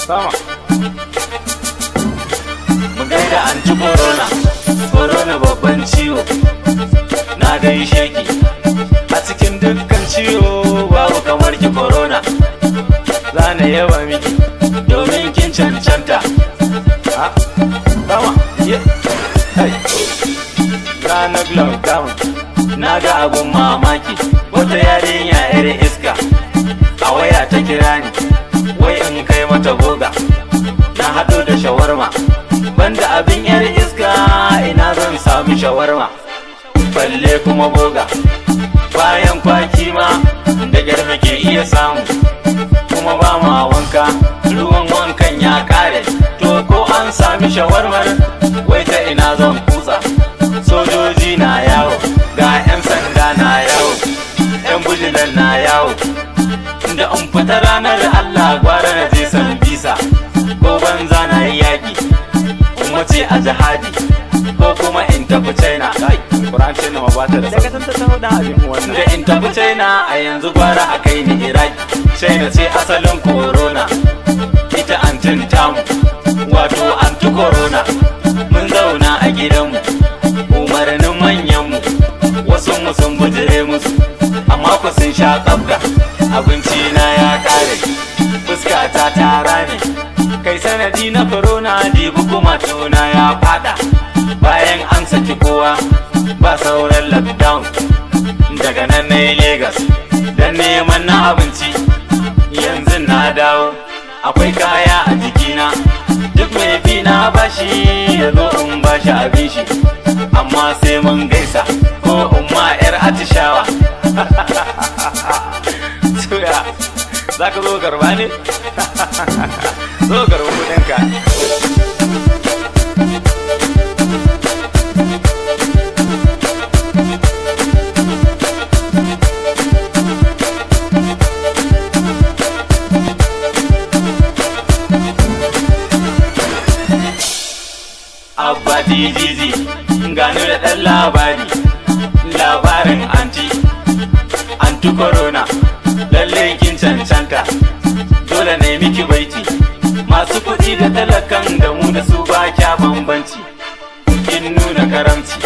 Sama mu gaida anti corona, corona babban ciwo na gaishe ki. A cikin dukkan ciwo babu kamar ki corona, zana yaba miki domin kin cancanta. Sama ranar lockdown na ga abun mamaki, wata yarinya yar iska a waya ta kira ni, wai in kai mata boga. Na haɗu da shawarma, banda abin yar iska ina zan sami shawarma, balle kuma boga. Bayan kwaki ma da gyar muke iya samu, kuma ba ma wanka, ruwan wankan ya kare. To ko an sami shawarmar, wai ta ina zan kutsa? Sojoji na yawo, ga 'yan sanda na yawo, 'yan bujilan na yawo. Da in fita ranar Allah gwara na je san bisa, ko banza na yi yaƙi kuma ce a jihadi, ko kuma in tafi China. Kuran China ma ba ta da daga san ta taho da abin wannan. Da in tafi China a yanzu gwara a kai ni Iraq. China ce asalin corona, ita antin tamu, wato anti corona. Mun zauna a gidanmu, umarnin manyanmu, wasu mu sun bujire musu, amma ku sun sha tsabga. Abinci na ya kare, fuskata ta rame, kai sanadi na corona, dibu kuma tona ya fada. Bayan an saki kowa ba sauran lockdown, daga nan na yi Legas don neman na abinci. Yanzu na dawo, akwai kaya a jikina, duk mai bi na bashi ya zo in bashi abin shi, amma sai mun gaisa ko in ma 'yar atishawa. Suya, za ka zo garba ne? Zo garba kudinka. Abba DGZ gano da ɗan labari, labarin anti corona. Lallai kin cancanta, dole ne miki baiti. Masu kuɗi da talakan da mu da su ba kya bambanci. Kin nuna karamci,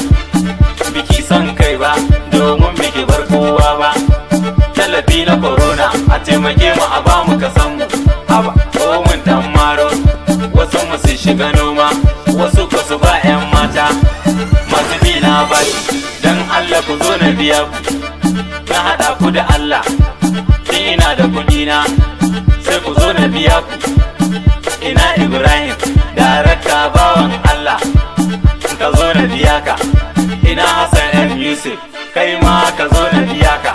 biki son kai ba, domin biki bar kowa ba. Tallafi na corona a taimake mu a bamu kasan mu. Haba ko mun dan maro, wasu mu su shiga noma, wasu ku su ba 'yan mata. Masu bi na bashi, dan Allah ku zo na biya ku, na haɗa ku da Allah. Ina da kuɗina, sai ku zo na biya ku. Ina Ibrahim, darakta bawan Allah, ka zo na biya ka. Ina Hassan M. Yusuf, kai ma ka zo na biya ka.